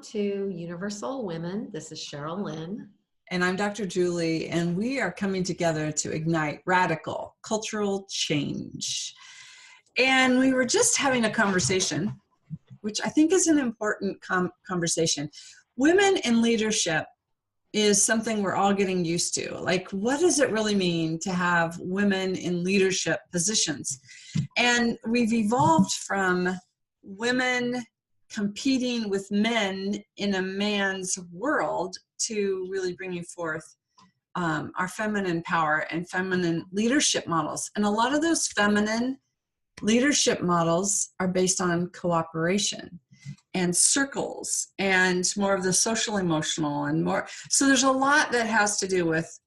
to UniverSoul Women. This is Sherryl Lin. And I'm Dr. Julie, and we are coming together to ignite radical cultural change. And we were just having a conversation, which I think is an important conversation. Women in leadership is something we're all getting used to. Like, what does it really mean to have women in leadership positions? And we've evolved from women competing with men in a man's world to really bringing forth our feminine power and feminine leadership models. And a lot of those feminine leadership models are based on cooperation and circles and more of the social emotional and more. So there's a lot that has to do with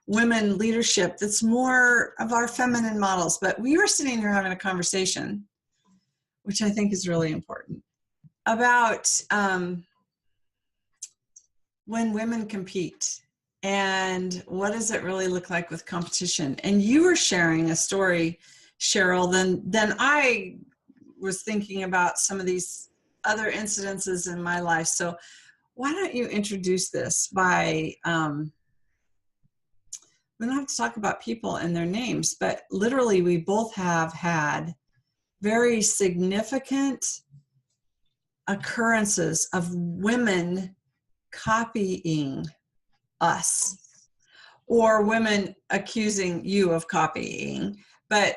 women leadership that's more of our feminine models. But we were sitting here having a conversation, which I think is really important, about when women compete and what does it really look like with competition. And you were sharing a story, Sherryl, then I was thinking about some of these other incidences in my life. So why don't you introduce this by, we don't have to talk about people and their names, but literally we both have had very significant occurrences of women copying us or women accusing you of copying. But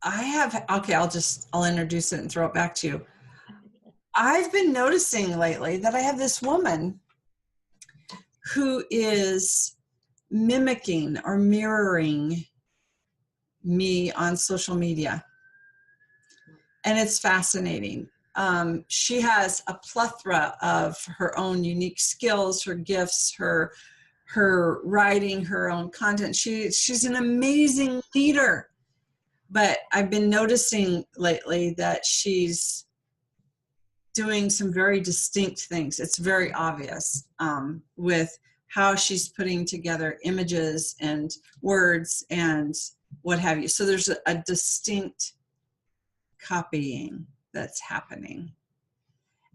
I have, okay, I'll introduce it and throw it back to you. I've been noticing lately that I have this woman who is mimicking or mirroring me on social media. And it's fascinating. She has a plethora of her own unique skills, her gifts, her writing, her own content. She's an amazing leader. But I've been noticing lately that she's doing some very distinct things. It's very obvious with how she's putting together images and words and what have you. So there's a distinct copying that's happening.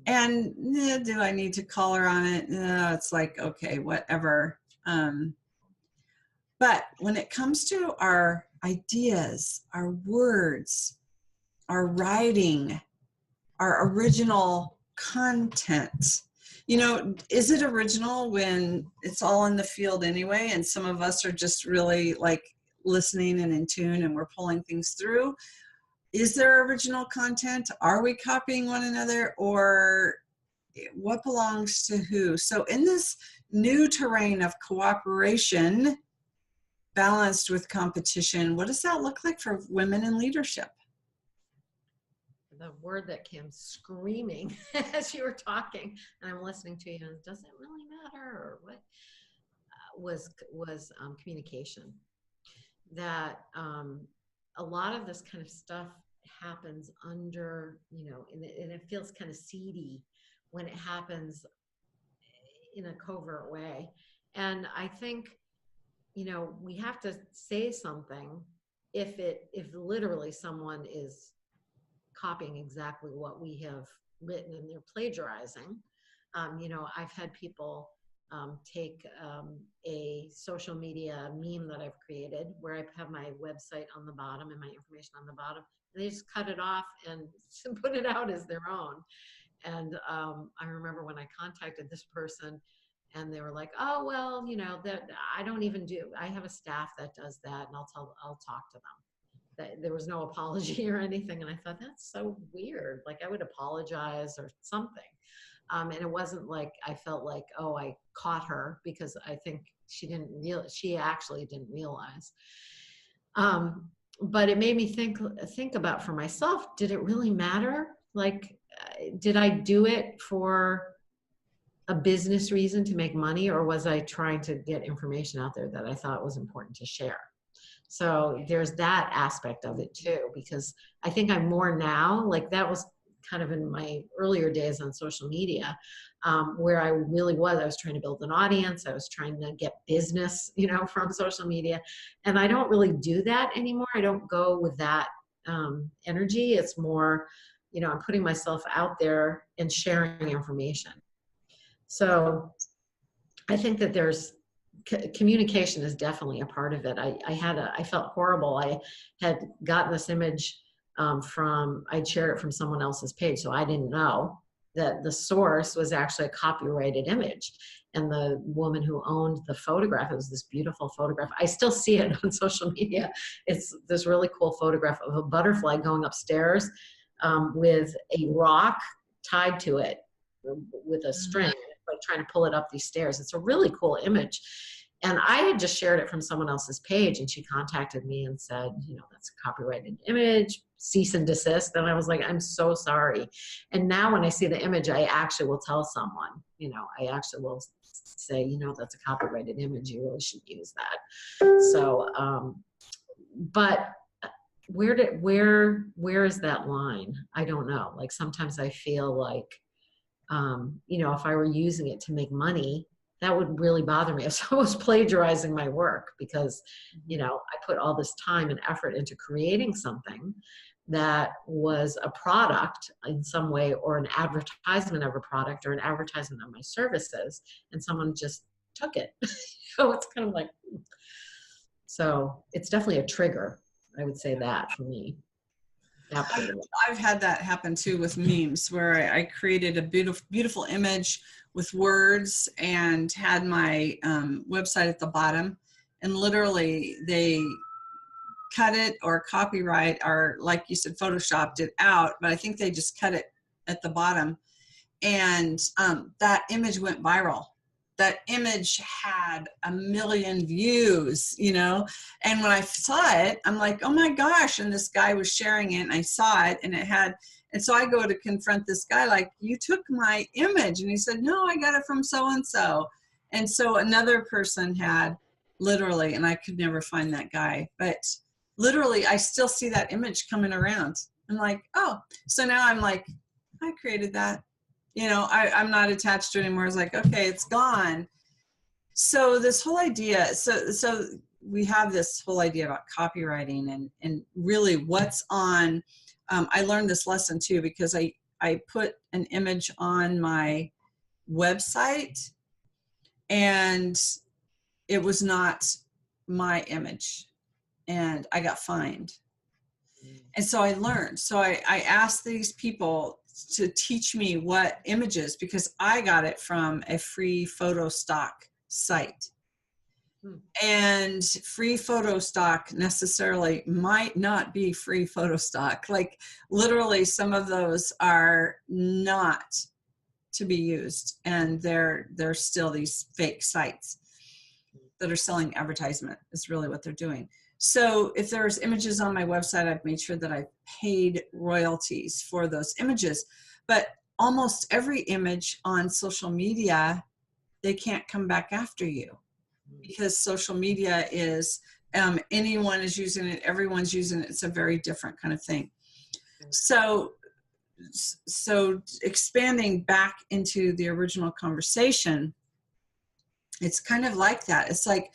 And do I need to call her on it? No, it's like, okay, whatever. But when it comes to our ideas, our words, our writing, our original content, is it original when it's all in the field anyway, and some of us are just really like listening and in tune and we're pulling things through? Is there original content? Are we copying one another, or what belongs to who? So in this new terrain of cooperation balanced with competition, what does that look like for women in leadership? The word that came screaming as you were talking, and I'm listening to you, and does it really matter, or what, was communication. That a lot of this kind of stuff happens under, and it feels kind of seedy when it happens in a covert way. And I think, we have to say something if literally someone is copying exactly what we have written and they're plagiarizing. I've had people take a social media meme that I've created where I have my website on the bottom and my information on the bottom, and they just cut it off and put it out as their own. And I remember when I contacted this person, and they were like, oh, well, that I have a staff that does that, and I'll talk to them. That there was no apology or anything. And I thought, that's so weird. Like, I would apologize or something. And it wasn't like I felt like, oh, I caught her, because I think she actually didn't realize. But it made me think about for myself, did it really matter? Like, did I do it for a business reason to make money, or was I trying to get information out there that I thought was important to share? So there's that aspect of it too, because I think I'm more now, like that was kind of in my earlier days on social media, where I was trying to build an audience. I was trying to get business, from social media. And I don't really do that anymore. I don't go with that energy. It's more, you know, I'm putting myself out there and sharing information. So I think that there's communication is definitely a part of it. I felt horrible. I had gotten this image I'd shared it from someone else's page, so I didn't know that the source was actually a copyrighted image. And the woman who owned the photograph, it was this beautiful photograph. I still see it on social media. It's this really cool photograph of a butterfly going upstairs with a rock tied to it with a string, like trying to pull it up these stairs. It's a really cool image. And I had just shared it from someone else's page, and she contacted me and said, you know, that's a copyrighted image, cease and desist. And I was like, I'm so sorry. And now when I see the image, I actually will tell someone, you know, I actually will say, you know, that's a copyrighted image. You really shouldn't use that. So, but where is that line? I don't know. Like sometimes I feel like, you know, if I were using it to make money, that would really bother me if someone was plagiarizing my work, because, you know, I put all this time and effort into creating something that was a product in some way, or an advertisement of a product, or an advertisement of my services, and someone just took it. So it's kind of like, so it's definitely a trigger. I would say that for me. Absolutely. I've had that happen too with memes, where I created a beautiful image with words and had my website at the bottom, and literally they cut it or copyright, or like you said, photoshopped it out, but I think they just cut it at the bottom, and that image went viral. That image had 1 million views, you know, and when I saw it, I'm like, oh my gosh, and this guy was sharing it, and I saw it, and it had, and so I go to confront this guy, like, you took my image, and he said, no, I got it from so-and-so. And so another person had literally, and I could never find that guy, but literally I still see that image coming around. I'm like, oh, so now I'm like, I created that. You know, I'm not attached to it anymore. It's like, okay, it's gone. So this whole idea, so we have this whole idea about copywriting and really what's on, I learned this lesson too, because I put an image on my website and it was not my image, and I got fined. And so I learned. So I asked these people to teach me what images, because I got it from a free photo stock site. And free photo stock necessarily might not be free photo stock. Like literally some of those are not to be used, and they're still these fake sites that are selling advertisement is really what they're doing. So if there's images on my website, I've made sure that I've paid royalties for those images. But almost every image on social media, they can't come back after you, because social media is, anyone is using it, everyone's using it. It's a very different kind of thing. So expanding back into the original conversation, it's kind of like that. It's like,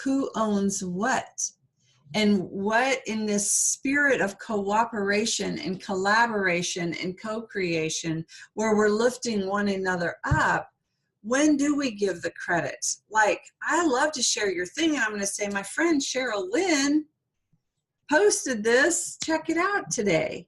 who owns what? And what, in this spirit of cooperation and collaboration and co-creation, where we're lifting one another up, when do we give the credit? Like, I love to share your thing, and I'm going to say, my friend Sherryl Lin posted this, check it out today.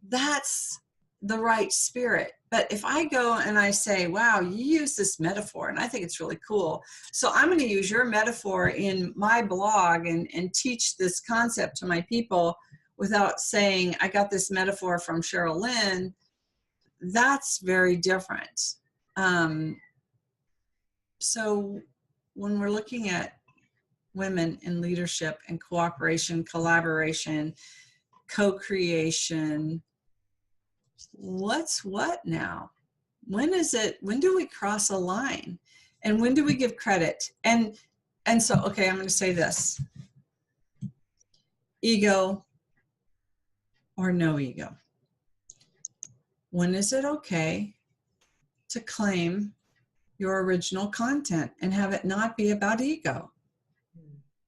That's the right spirit. But if I go and I say, wow, you use this metaphor, and I think it's really cool, so I'm going to use your metaphor in my blog and teach this concept to my people without saying, I got this metaphor from Sherryl Lin, that's very different. So when we're looking at women in leadership and cooperation, collaboration, co-creation, what's what now? When do we cross a line? And when do we give credit? And so, okay, I'm going to say this. Ego or no ego? When is it okay to claim your original content and have it not be about ego?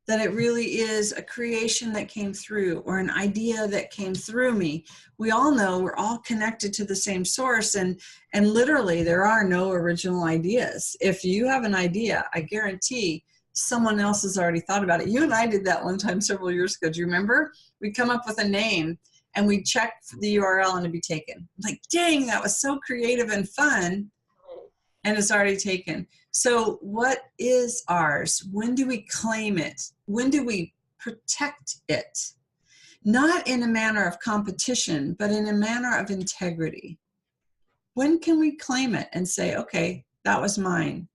that it really is a creation that came through, or an idea that came through me. We all know we're all connected to the same source, and literally there are no original ideas. If you have an idea, I guarantee someone else has already thought about it. You and I did that one time several years ago. Do you remember? We'd come up with a name and we'd check the URL and it'd be taken. Like, dang, that was so creative and fun, and it's already taken. So what is ours? When do we claim it? When do we protect it? Not in a manner of competition, but in a manner of integrity. When can we claim it and say, okay, that was mine?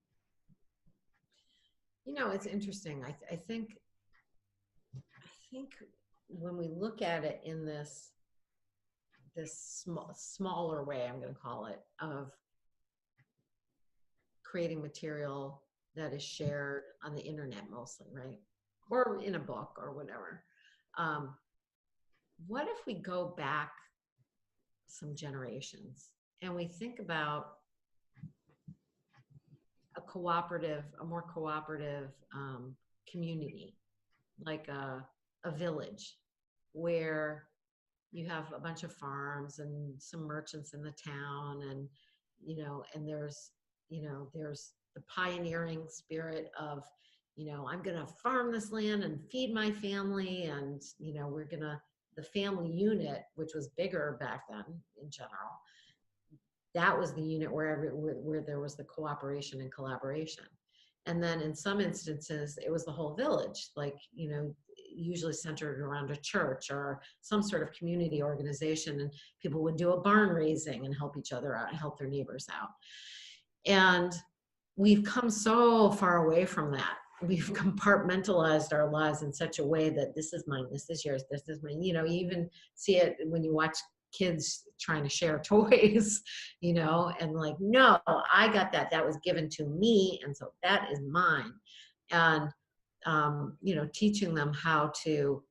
You know, it's interesting. I think when we look at it in this smaller way, I'm going to call it, of creating material that is shared on the internet mostly, right? Or in a book or whatever. What if we go back some generations and we think about a more cooperative community, like a village where you have a bunch of farms and some merchants in the town, and and there's the pioneering spirit of, I'm gonna farm this land and feed my family, and the family unit, which was bigger back then in general, that was the unit where there was the cooperation and collaboration. And then in some instances, it was the whole village, like, usually centered around a church or some sort of community organization, and people would do a barn raising and help each other out, help their neighbors out. And we've come so far away from that. We've compartmentalized our lives in such a way that this is mine, this is yours, this is mine. You even see it when you watch kids trying to share toys, and like, no, I got that. That was given to me, and so that is mine. And teaching them how to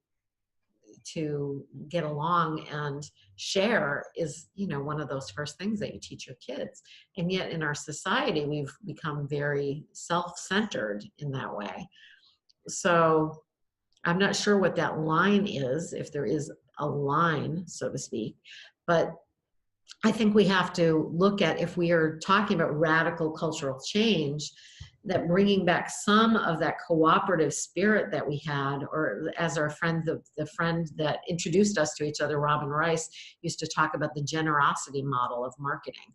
get along and share is, one of those first things that you teach your kids. And yet in our society, we've become very self-centered in that way. So I'm not sure what that line is, if there is a line, so to speak, but I think we have to look at, if we are talking about radical cultural change, that bringing back some of that cooperative spirit that we had, or as our friend, the friend that introduced us to each other, Robin Rice, used to talk about the generosity model of marketing.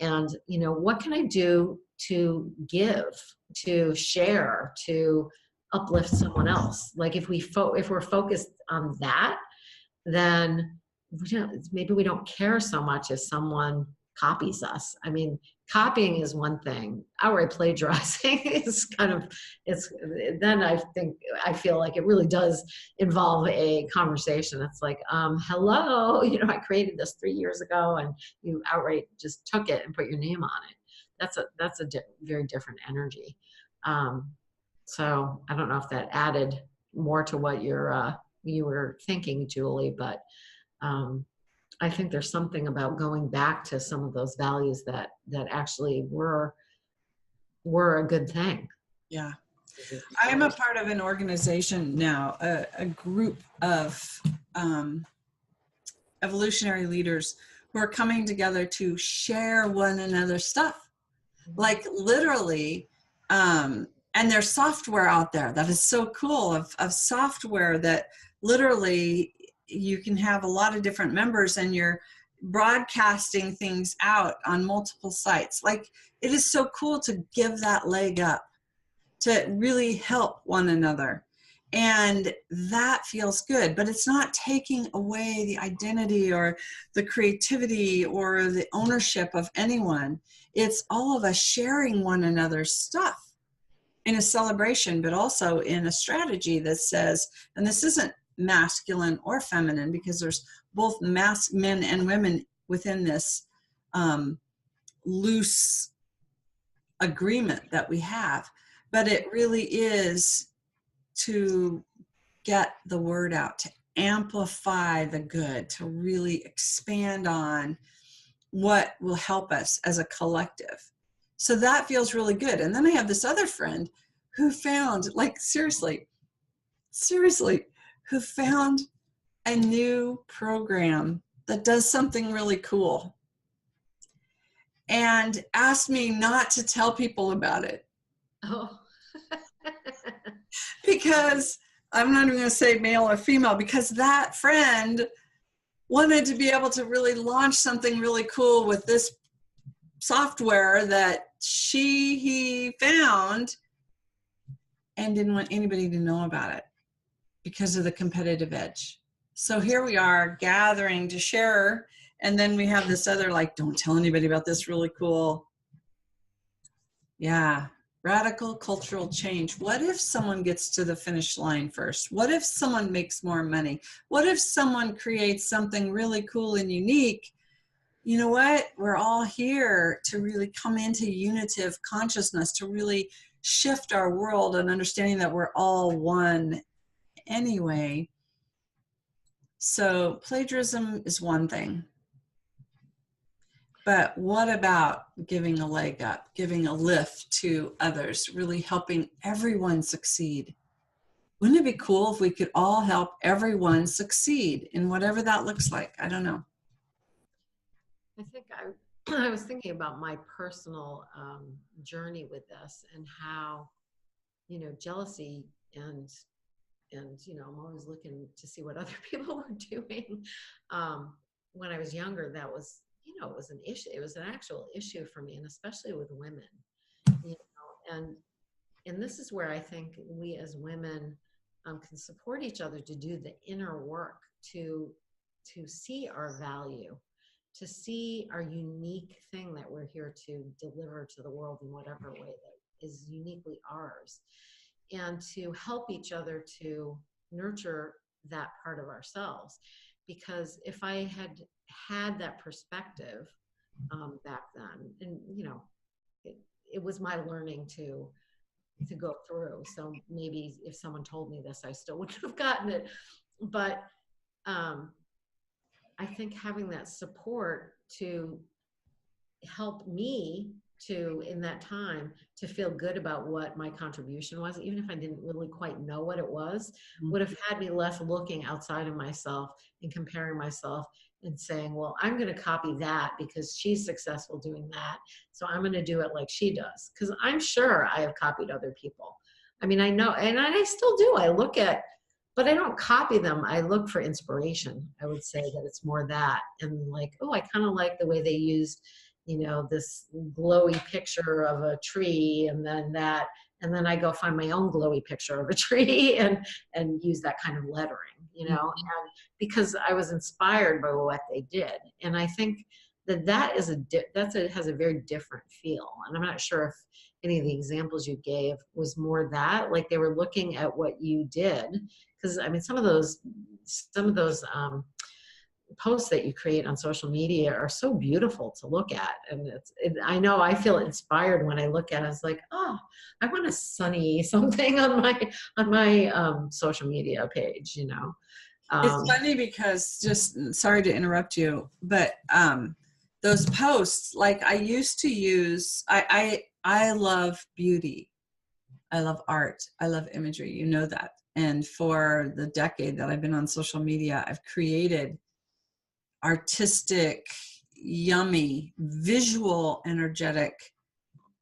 And, what can I do to give, to share, to uplift someone else? Like if we're focused on that, then maybe we don't care so much if someone copies us. I mean, copying is one thing. Outright plagiarizing is then I feel like it really does involve a conversation. It's like, hello, I created this 3 years ago, and you outright just took it and put your name on it. That's a very different energy. So I don't know if that added more to what you were thinking, Julie, but I think there's something about going back to some of those values that actually were a good thing. Yeah. I am a part of an organization now, a group of evolutionary leaders who are coming together to share one another's stuff. Like literally, and there's software out there that is so cool, of software that literally you can have a lot of different members, and you're broadcasting things out on multiple sites. Like, it is so cool to give that leg up, to really help one another. And that feels good, but it's not taking away the identity or the creativity or the ownership of anyone. It's all of us sharing one another's stuff in a celebration, but also in a strategy that says, and this isn't masculine or feminine, because there's both men and women within this loose agreement that we have, but it really is to get the word out, to amplify the good, to really expand on what will help us as a collective. So that feels really good. And then I have this other friend who found, like, seriously, seriously, who found a new program that does something really cool and asked me not to tell people about it. Oh. Because I'm not even going to say male or female, because that friend wanted to be able to really launch something really cool with this software that he found, and didn't want anybody to know about it because of the competitive edge. So here we are gathering to share, and then we have this other, like, don't tell anybody about this really cool. Yeah. Radical cultural change. What if someone gets to the finish line first? What if someone makes more money? What if someone creates something really cool and unique? You know what? We're all here to really come into unitive consciousness, to really shift our world and understanding that we're all one anyway. So plagiarism is one thing. But what about giving a leg up, giving a lift to others, really helping everyone succeed? Wouldn't it be cool if we could all help everyone succeed in whatever that looks like? I don't know. I think I was thinking about my personal journey with this, and how, jealousy and I'm always looking to see what other people were doing. When I was younger, that was, it was an issue. It was an actual issue for me, and especially with women, and this is where I think we as women can support each other to do the inner work, to see our value, to see our unique thing that we're here to deliver to the world in whatever way that is uniquely ours, and to help each other to nurture that part of ourselves. Because if I had had that perspective back then, and it was my learning to go through. So maybe if someone told me this, I still wouldn't have gotten it. But I think having that support to help me to, in that time, to feel good about what my contribution was, even if I didn't really quite know what it was, would have had me less looking outside of myself and comparing myself and saying, well, I'm going to copy that because she's successful doing that, so I'm going to do it like she does. Because I'm sure I have copied other people. I mean, I know, and I still do. I look at, but I don't copy them. I look for inspiration. I would say that it's more that, and like, oh, I kind of like the way they used, this glowy picture of a tree, and then I go find my own glowy picture of a tree and use that kind of lettering, and because I was inspired by what they did. And I think that has a very different feel. And I'm not sure if any of the examples you gave was more that, like they were looking at what you did. Because I mean, some of those posts that you create on social media are so beautiful to look at, and I know I feel inspired when I look at it. It's like, oh, I want a sunny something on my social media page. It's funny because, just sorry to interrupt you, but those posts, like I used to use, I love beauty, I love art, I love imagery, you know that. And for the decade that I've been on social media, I've created artistic, yummy, visual, energetic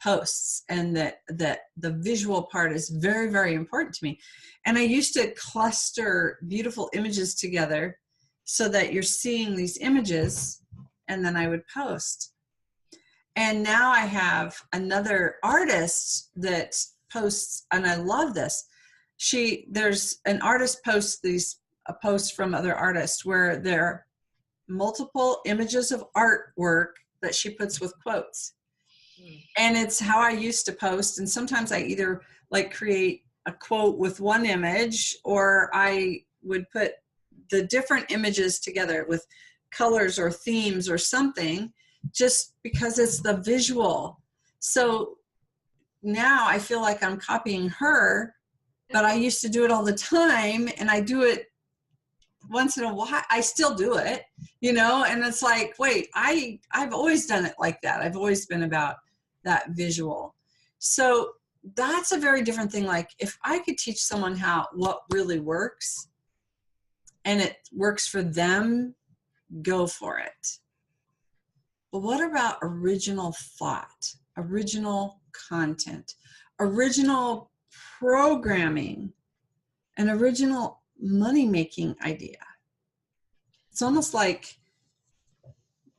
posts, and that the visual part is very, very important to me. And I used to cluster beautiful images together so that you're seeing these images, and then I would post. And now I have another artist that posts, and I love this. There's an artist posts a post from other artists where they're multiple images of artwork that she puts with quotes. And it's how I used to post. And sometimes I either like create a quote with one image, or I would put the different images together with colors or themes or something, just because it's the visual. So now I feel like I'm copying her, but I used to do it all the time, and I do it once in a while. I still do it, and it's like, wait, I've always done it like that. I've always been about that visual. So that's a very different thing. Like if I could teach someone what really works and it works for them, go for it. But what about original thought, original content, original programming, an original money-making idea? It's almost like,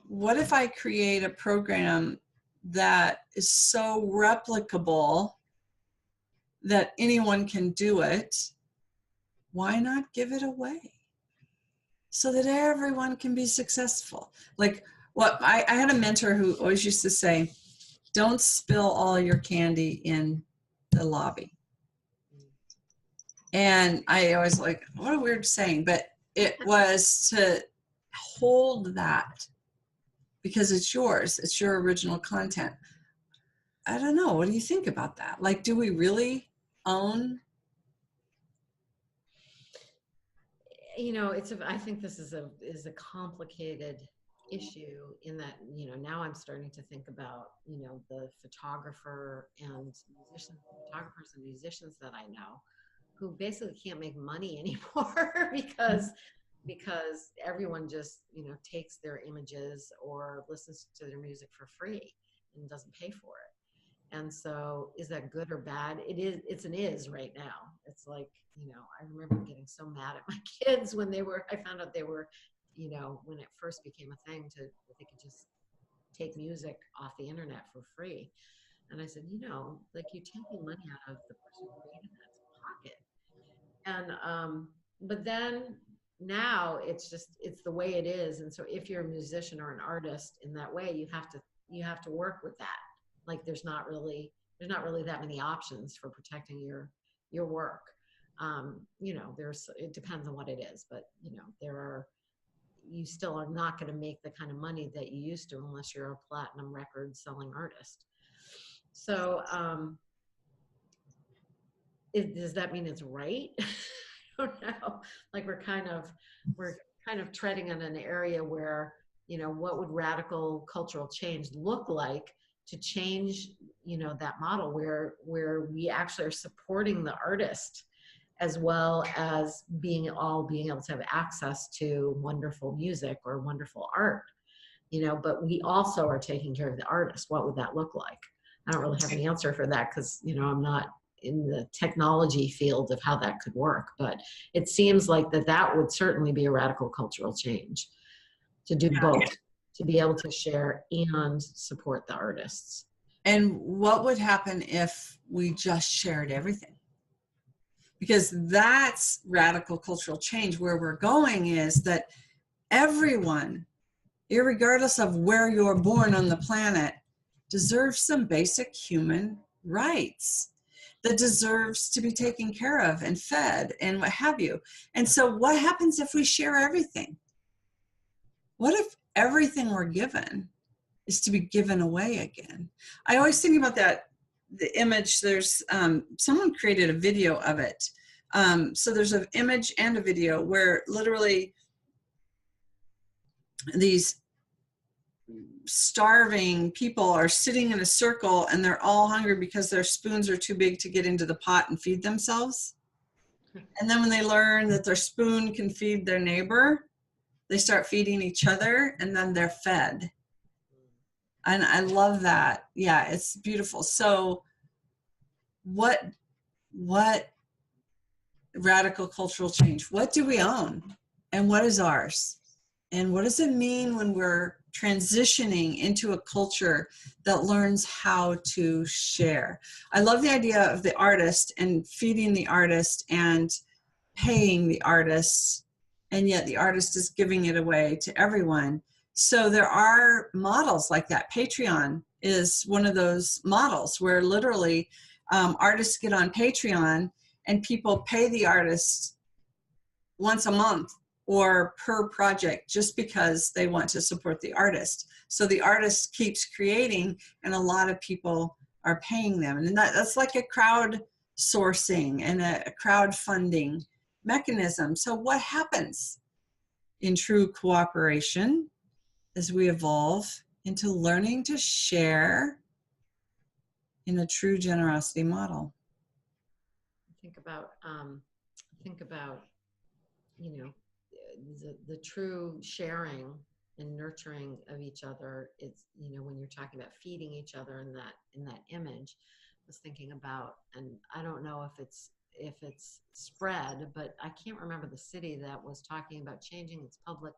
what if I create a program that is so replicable that anyone can do it? Why not give it away so that everyone can be successful? Like, what I had a mentor who always used to say, don't spill all your candy in the lobby. And I always like, what a weird saying, but it was to hold that because it's yours. It's your original content. I don't know. What do you think about that? Like, do we really own? You know, I think this is a complicated issue in that, you know, now I'm starting to think about, you know, the photographers and musicians that I know who basically can't make money anymore because everyone just, you know, takes their images or listens to their music for free and doesn't pay for it. And so is that good or bad? It's an is right now. It's like, you know, I remember getting so mad at my kids when I found out they were, you know, when it first became a thing they could just take music off the internet for free. And I said, you know, like you're taking money out of the person who created that's pocket. And but then now it's the way it is. And so if you're a musician or an artist in that way, you have to work with that. Like there's not really that many options for protecting your work. You know, it depends on what it is, but you know, you still are not going to make the kind of money that you used to unless you're a platinum record selling artist. So does that mean it's right? I don't know. Like we're kind of treading on an area where, you know, what would radical cultural change look like to change, you know, that model where we actually are supporting the artist as well as being able to have access to wonderful music or wonderful art, you know, but we also are taking care of the artist. What would that look like? I don't really have an answer for that because, you know, I'm not in the technology field of how that could work, but it seems like that would certainly be a radical cultural change to do both, to be able to share and support the artists. And what would happen if we just shared everything? Because that's radical cultural change. Where we're going is that everyone, irregardless of where you're born on the planet, deserves some basic human rights, that deserves to be taken care of and fed and what have you. And so what happens if we share everything? What if everything we're given is to be given away again? I always think about that, the image. There's someone created a video of it. So there's an image and a video where literally these starving people are sitting in a circle and they're all hungry because their spoons are too big to get into the pot and feed themselves. And then when they learn that their spoon can feed their neighbor, they start feeding each other and then they're fed. And I love that. Yeah, it's beautiful. So what radical cultural change? What do we own? And what is ours? And what does it mean when we're transitioning into a culture that learns how to share? I love the idea of the artist and feeding the artist and paying the artist, and yet the artist is giving it away to everyone. So there are models like that. Patreon is one of those models where literally artists get on Patreon and people pay the artist once a month or per project just because they want to support the artist. So the artist keeps creating and a lot of people are paying them. And that's like a crowdsourcing and a crowdfunding mechanism. So what happens in true cooperation as we evolve into learning to share in a true generosity model. Think about, you know, the true sharing and nurturing of each other is, you know, when you're talking about feeding each other in that image, I was thinking about, and I don't know if it's spread, but I can't remember the city that was talking about changing its public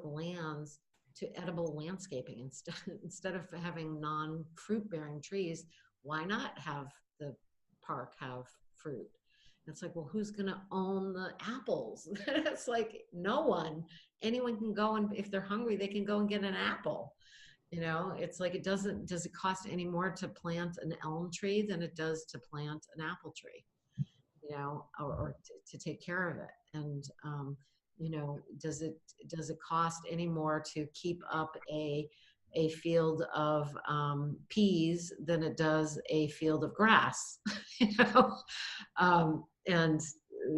lands to edible landscaping instead of having non-fruit bearing trees. Why not have the park have fruit? It's like, well, who's going to own the apples? It's like no one. Anyone can go, and if they're hungry, they can go and get an apple. You know, it's like, does it cost any more to plant an elm tree than it does to plant an apple tree? You know, or to take care of it. And you know, does it cost any more to keep up a field of peas than it does a field of grass? You know, and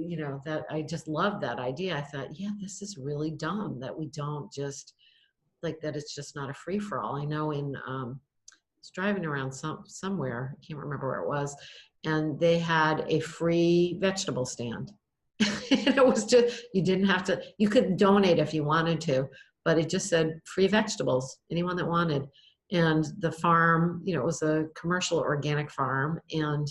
you know, that I just love that idea. I thought, yeah, this is really dumb that we don't just like that. It's just not a free for all. I know in I was driving around somewhere, I can't remember where it was, and they had a free vegetable stand. And it was just, you didn't have to, you could donate if you wanted to, but it just said free vegetables, anyone that wanted. And the farm, you know, it was a commercial organic farm, and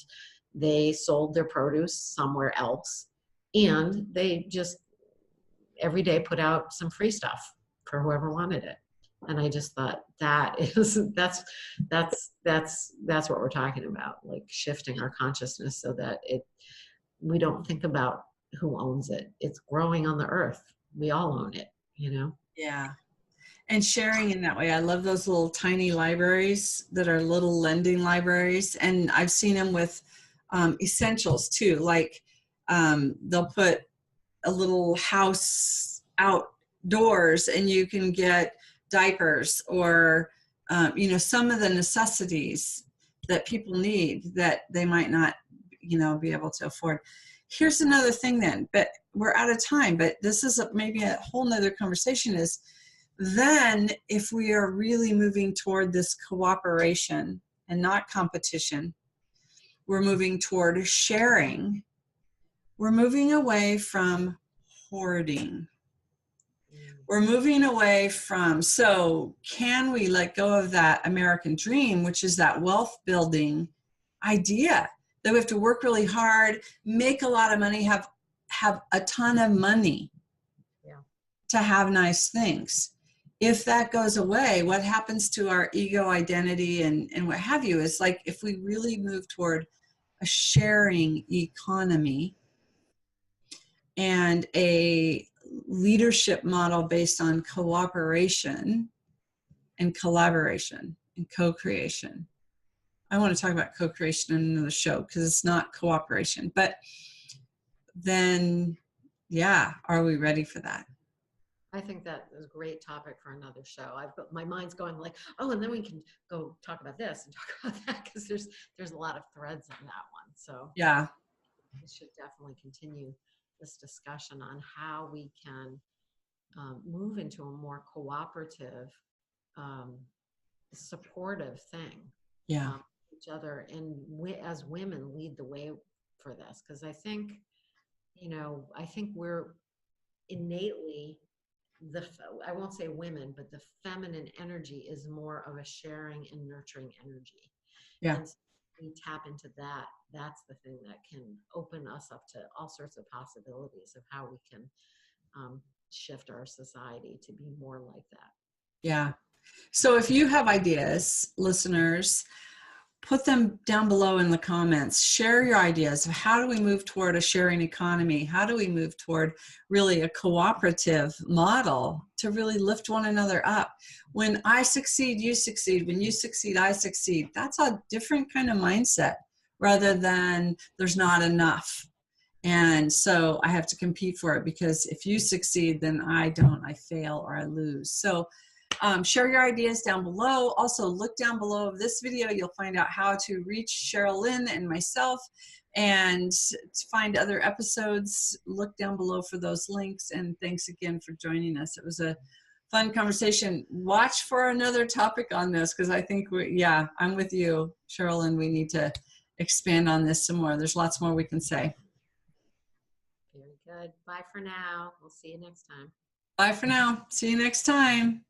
they sold their produce somewhere else. And they just every day put out some free stuff for whoever wanted it. And I just thought that's what we're talking about, like shifting our consciousness so that we don't think about who owns it. It's growing on the earth. We all own it, you know? Yeah. And sharing in that way. I love those little tiny libraries that are little lending libraries. And I've seen them with essentials too. Like they'll put a little house outdoors and you can get diapers or, you know, some of the necessities that people need that they might not, you know, be able to afford. Here's another thing then, but we're out of time, but this is maybe a whole nother conversation is then if we are really moving toward this cooperation and not competition, we're moving toward sharing. We're moving away from hoarding. We're moving away from, so can we let go of that American dream, which is that wealth building idea that we have to work really hard, make a lot of money, have a ton of money to have nice things. If that goes away, what happens to our ego identity and what have you is like, if we really move toward a sharing economy and a leadership model based on cooperation and collaboration and co-creation. I want to talk about co-creation in another show because it's not cooperation, but then, yeah, are we ready for that? I think that is a great topic for another show. My mind's going like, oh, and then we can go talk about this and talk about that because there's a lot of threads on that one. So yeah, we should definitely continue this discussion on how we can move into a more cooperative, supportive thing. Yeah. Each other, and as women lead the way for this, because I think, you know, I think we're innately I won't say women, but the feminine energy is more of a sharing and nurturing energy. Yeah. And so we tap into that. That's the thing that can open us up to all sorts of possibilities of how we can shift our society to be more like that. Yeah. So if you have ideas, listeners, put them down below in the comments. Share your ideas of how do we move toward a sharing economy? How do we move toward really a cooperative model to really lift one another up? When I succeed, you succeed. When you succeed, I succeed. That's a different kind of mindset rather than there's not enough. And so I have to compete for it because if you succeed, then I don't, I fail or I lose. So share your ideas down below. Also look down below of this video. You'll find out how to reach Sherryl Lin and myself and to find other episodes. Look down below for those links. And thanks again for joining us. It was a fun conversation. Watch for another topic on this, because I think I'm with you, Sherryl, and we need to expand on this some more. There's lots more we can say. Very good. Bye for now. We'll see you next time. Bye for now. See you next time.